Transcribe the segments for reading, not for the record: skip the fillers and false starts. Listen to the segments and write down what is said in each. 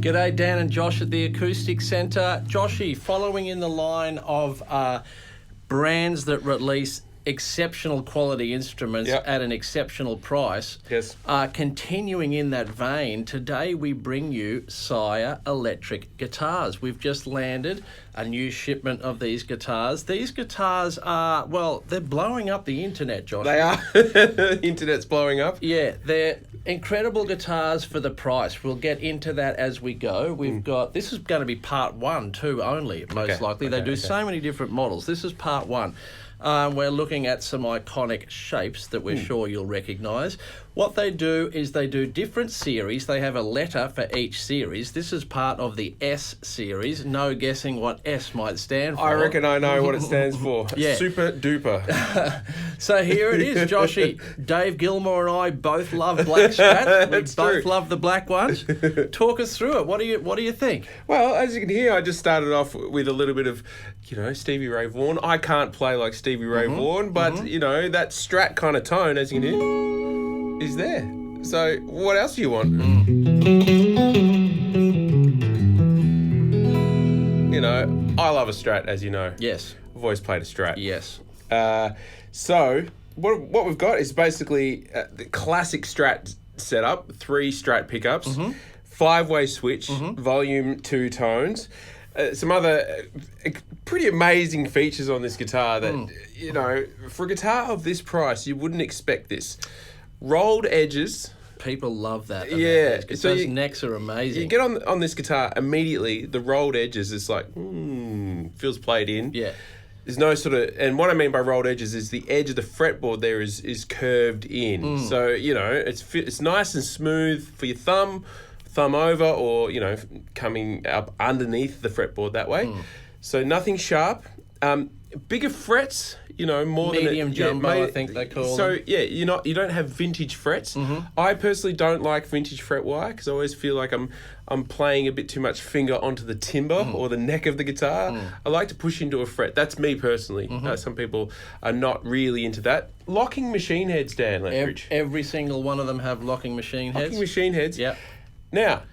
G'day, Dan and Josh at the Acoustic Centre. Joshy, following in the line of brands that release exceptional quality instruments at an exceptional price. Yes. Continuing in that vein, today we bring you Sire electric guitars. We've just landed a new shipment of these guitars. These guitars are, well, they're blowing up the internet, Josh. They are. The internet's blowing up. Yeah, they're incredible guitars for the price. We'll get into that as we go. We've got, this is going to be part 1 too only, most likely. They do so many different models. This is part 1. We're looking at some iconic shapes that we're sure you'll recognise. What they do is they do different series. They have a letter for each series. This is part of the S series. No guessing what S might stand for. I reckon I know what it stands for. Super duper. So here it is, Joshy. Dave Gilmore and I both love black Strat. We both love the black ones. Talk us through it. What do you think? Well, as you can hear, I just started off with a little bit of, Stevie Ray Vaughan. I can't play like Stevie Ray Vaughan, but, that Strat kind of tone, as you can hear, is there. So what else do you want? I love a Strat, as you know. Yes. I've always played a Strat. Yes. So what we've got is basically the classic Strat setup, 3 Strat pickups, 5-way switch, volume 2 tones. Some other pretty amazing features on this guitar that, for a guitar of this price, you wouldn't expect this. Rolled edges. People love that. Yeah. So those necks are amazing. You get on this guitar, immediately, the rolled edges is like, feels played in. Yeah. There's no sort of, and what I mean by rolled edges is the edge of the fretboard there is curved in. So, it's nice and smooth for your thumb over, or, coming up underneath the fretboard that way. So nothing sharp. Bigger frets, more medium than jumbo, I think they call them. So you don't have vintage frets. I personally don't like vintage fret wire because I always feel like I'm playing a bit too much finger onto the timber or the neck of the guitar. I like to push into a fret. That's me personally. Some people are not really into that. Locking machine heads, Dan Lethbridge. Every single one of them have locking machine heads. Locking machine heads. Yeah. Now,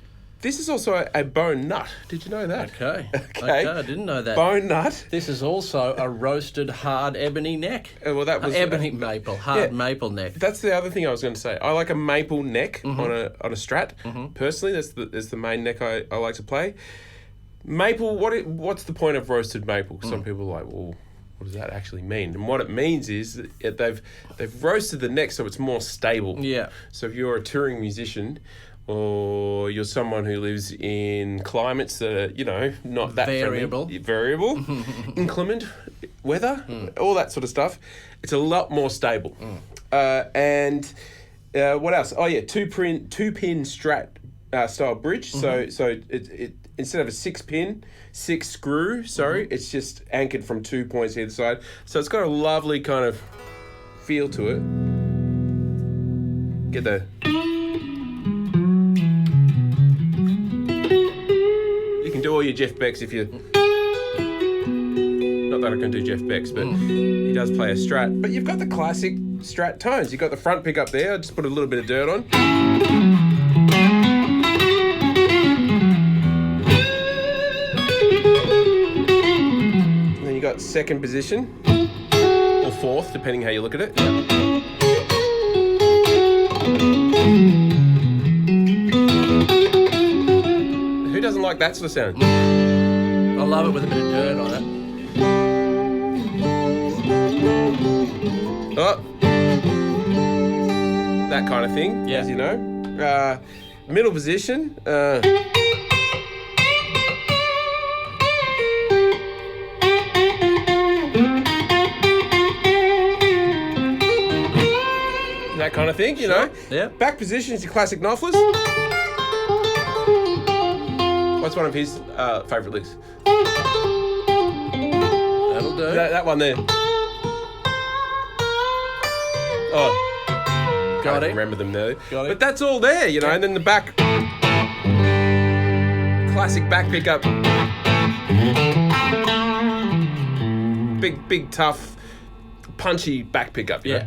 this is also a bone nut. Did you know that? Okay, I didn't know that. Bone nut. This is also a roasted hard ebony neck. Well, that was ebony maple, hard maple neck. That's the other thing I was going to say. I like a maple neck on a Strat. Personally, that's the main neck I like to play. Maple. What's the point of roasted maple? Some people are like, well, what does that actually mean? And what it means is that they've roasted the neck so it's more stable. Yeah. So if you're a touring musician, or you're someone who lives in climates that are, not that variable, inclement weather, all that sort of stuff, it's a lot more stable. And what else? Oh yeah, two pin Strat style bridge. So it instead of a 6 screw, it's just anchored from 2 points either side. So it's got a lovely kind of feel to it. Get the. Do all your Jeff Becks if you... Not that I can do Jeff Becks, but he does play a Strat. But you've got the classic Strat tones. You've got the front pickup there. I just put a little bit of dirt on. And then you got second position. Or fourth, depending how you look at it. Doesn't like that sort of sound. I love it with a bit of dirt on it. Oh, that kind of thing, as you know. Middle position. That kind of thing, know. Yeah. Back position is your classic Knopflers. What's one of his favourite licks? That'll do. That one there. Oh. Got it. Remember them there. Got it. But that's all there, and then the back. Classic back pickup. Big, tough, punchy back pickup. Yeah.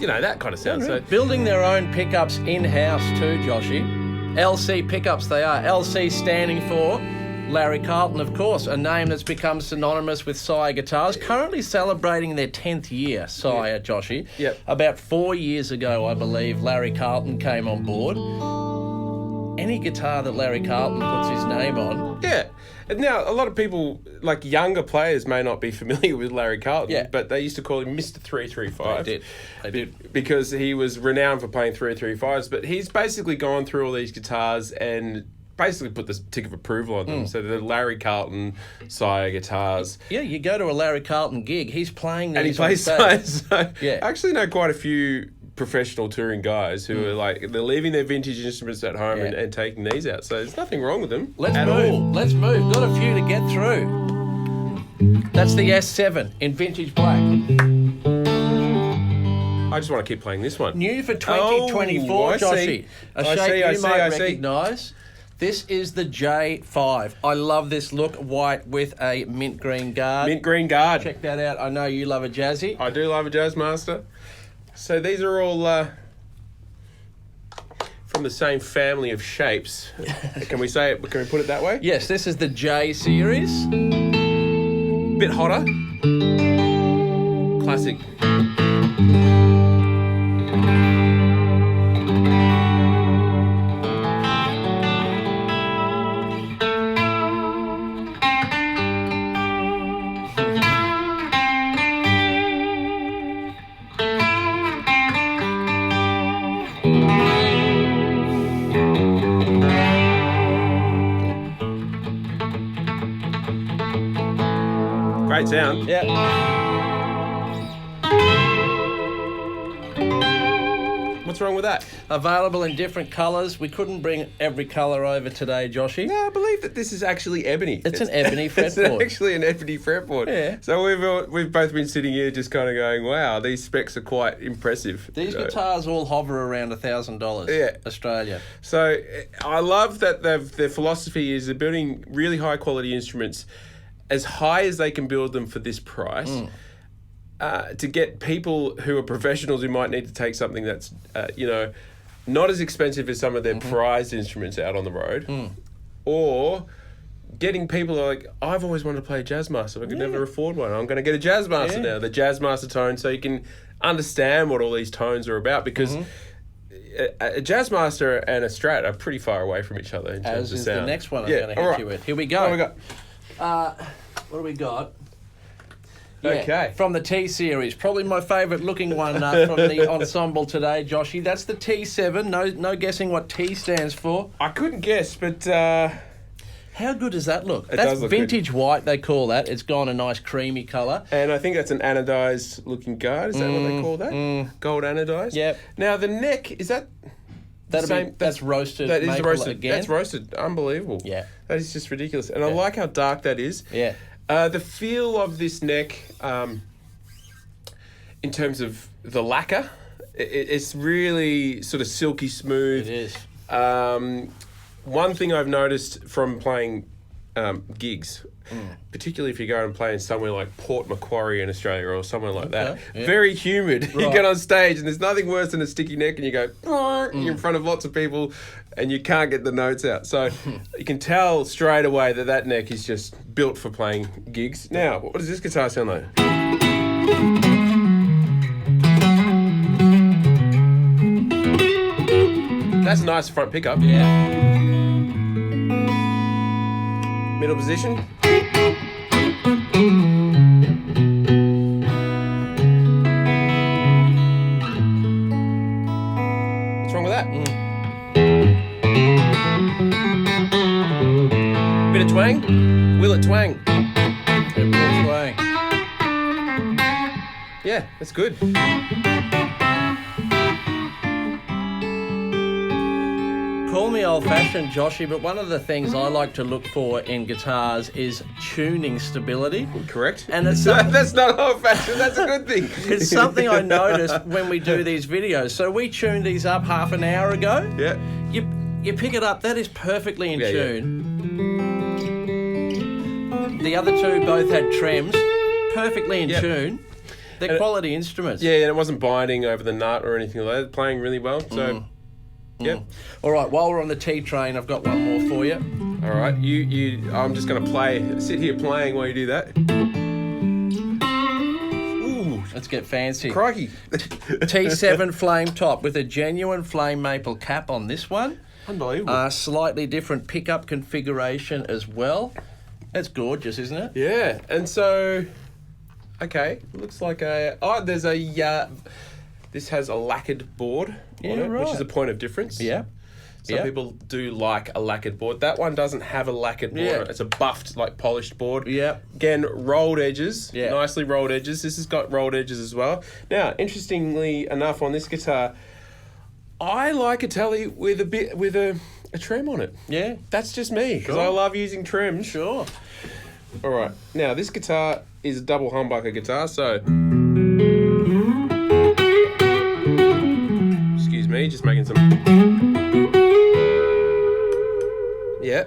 that kind of sound. So building their own pickups in-house too, Joshy. LC pickups they are. LC standing for Larry Carlton, of course, a name that's become synonymous with Sire Guitars. Currently celebrating their 10th year, Sire, Joshy. Yep. About 4 years ago, I believe, Larry Carlton came on board. Any guitar that Larry Carlton puts his name on. Yeah. Now, a lot of people, like younger players, may not be familiar with Larry Carlton, but they used to call him Mr. 335. They did. Because he was renowned for playing 335s, but he's basically gone through all these guitars and basically put the tick of approval on them. So the Larry Carlton Sire guitars. Yeah, you go to a Larry Carlton gig, he's playing these and he plays on stage. So I actually know quite a few professional touring guys who are like, they're leaving their vintage instruments at home and taking these out. So there's nothing wrong with them. Let's move. Got a few to get through. That's the S7 in vintage black. I just want to keep playing this one. New for 2024, Joshy. A shape you might recognise. This is the J5. I love this look, white with a mint green guard. Mint green guard. Check that out. I know you love a Jazzy. I do love a Jazzmaster. So these are all from the same family of shapes. Can we say it? Can we put it that way? Yes, this is the J series. Bit hotter. Classic. Great sound. Yeah. What's wrong with that? Available in different colours. We couldn't bring every colour over today, Joshy. No, I believe that this is actually ebony. It's an ebony fretboard. It's actually an ebony fretboard. Yeah. So we've both been sitting here just kind of going, wow, these specs are quite impressive. These guitars all hover around $1,000. Yeah. Australia. So I love that their philosophy is they're building really high quality instruments as high as they can build them for this price. To get people who are professionals who might need to take something that's, not as expensive as some of their prized instruments out on the road, or getting people like, I've always wanted to play a Jazzmaster, I could never afford one. I'm going to get a Jazzmaster now, the Jazzmaster tone, so you can understand what all these tones are about, because a Jazzmaster and a Strat are pretty far away from each other in terms of sound. The next one I'm going to hit you with. Here we go. What have we got? What do we got? Okay. From the T series, probably my favourite looking one from the ensemble today, Joshy. That's the T7. No guessing what T stands for. I couldn't guess, but how good does that look? That's vintage good. White, they call that. It's gone a nice creamy colour. And I think that's an anodised looking guard. Is that what they call that? Gold anodised? Yep. Now the neck, is that that's roasted. That is maple roasted again. That's roasted. Unbelievable. Yeah. That is just ridiculous. And I like how dark that is. Yeah. The feel of this neck, in terms of the lacquer, it's really sort of silky smooth. It is. One thing I've noticed from playing gigs, particularly if you go and play in somewhere like Port Macquarie in Australia or somewhere like that, very humid. Right. You get on stage and there's nothing worse than a sticky neck, and you go, you're in front of lots of people and you can't get the notes out. So you can tell straight away that neck is just built for playing gigs. Now, what does this guitar sound like? That's a nice front pickup. Yeah. Middle position. What's wrong with that? Bit of twang. Will it twang? It will twang. Yeah, that's good. Call me old-fashioned, Joshy, but one of the things I like to look for in guitars is tuning stability. Correct. And it's that's not old-fashioned, that's a good thing. It's something I noticed when we do these videos. So we tuned these up half an hour ago. Yeah. You pick it up, that is perfectly in tune. Yeah. The other two both had trems, perfectly in tune. They're quality instruments. Yeah, and it wasn't binding over the nut or anything like that. Playing really well. So, yeah. All right, while we're on the T train, I've got one more for you. All right, I'm just going to sit here playing while you do that. Ooh, Let's get fancy. crikey. T7 flame top with a genuine flame maple cap on this one. Unbelievable. Slightly different pickup configuration as well. It's gorgeous, isn't it? Yeah, and so, okay, looks like this has a lacquered board on it, right. which is a point of difference. Yeah. Some people do like a lacquered board. That one doesn't have a lacquered board. Yeah. It's a buffed, like polished board. Yeah. Again, rolled edges. Yeah. Nicely rolled edges. This has got rolled edges as well. Now, interestingly enough, on this guitar, I like a telly with a trem on it. Yeah. That's just me, because Sure. I love using trems. Sure. All right. Now, this guitar is a double humbucker guitar, so... Excuse me, just making some... Yeah.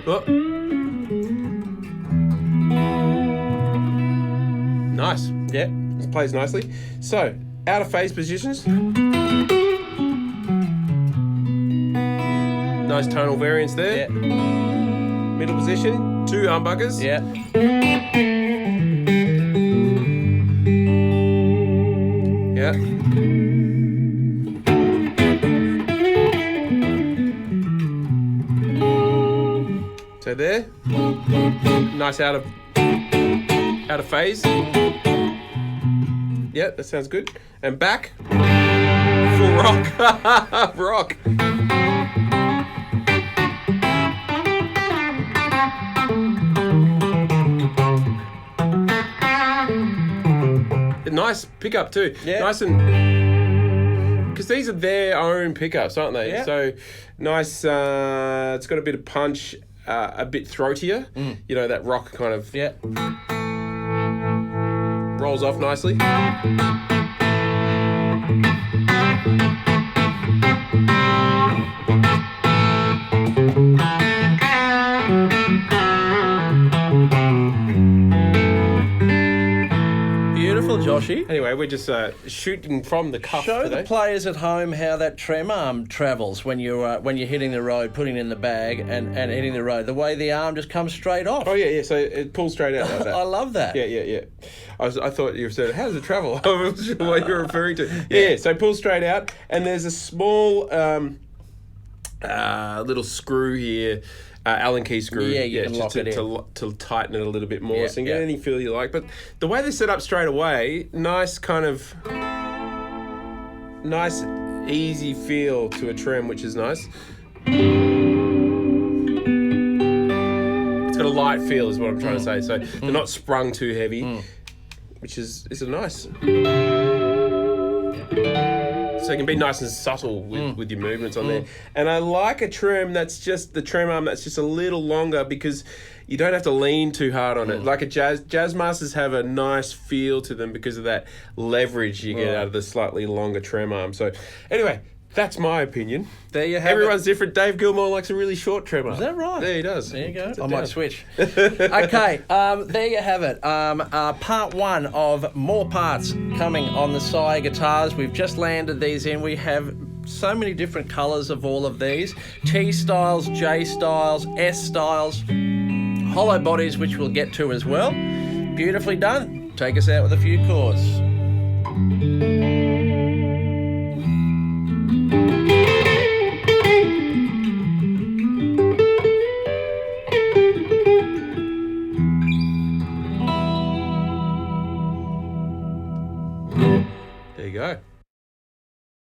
Oh. Nice. Yeah, this plays nicely. So, out of phase positions. Nice tonal variance there. Yeah. Middle position, 2 humbuckers. Yeah. Yeah. So there. Nice out of phase. Yeah, that sounds good. And back. Full rock. Rock. Nice pickup too. Yeah. Nice and... Because these are their own pickups, aren't they? Yeah. So, nice... it's got a bit of punch, a bit throatier. You know, that rock kind of... Yeah. Rolls off nicely. Beautiful, Joshy. Anyway, we're just shooting from the cuff Show today. the players at home how that trem arm travels when you're hitting the road, putting it in the bag and hitting the road. The way the arm just comes straight off. Oh, yeah. So it pulls straight out like that. I love that. Yeah. I thought you said, how does it travel? I wasn't sure what you were referring to. Yeah, so pull straight out, and there's a small little screw here, Allen key screw. Yeah, you can just lock it in. to tighten it a little bit more, Yeah, so you can get yeah. any feel you like. But the way they're set up straight away, nice kind of... Nice, easy feel to a trem, which is nice. It's got a light feel is what I'm trying to say. So they're not sprung too heavy, which is a nice. So it can be nice and subtle with your movements on there. And I like a trem that's just the trem arm that's just a little longer because you don't have to lean too hard on it. Like a jazz masters have a nice feel to them because of that leverage you get out of the slightly longer trem arm. So anyway, that's my opinion. There you have Everyone's different. Dave Gilmore likes a really short trem arm. Is that right? Yeah, he does. There you go. Puts it I might down. switch. Okay, there you have it. Part 1 of more parts coming on the Sire guitars. We've just landed these in. We have so many different colours of all of these. T styles, J styles, S styles, hollow bodies, which we'll get to as well. Beautifully done. Take us out with a few chords.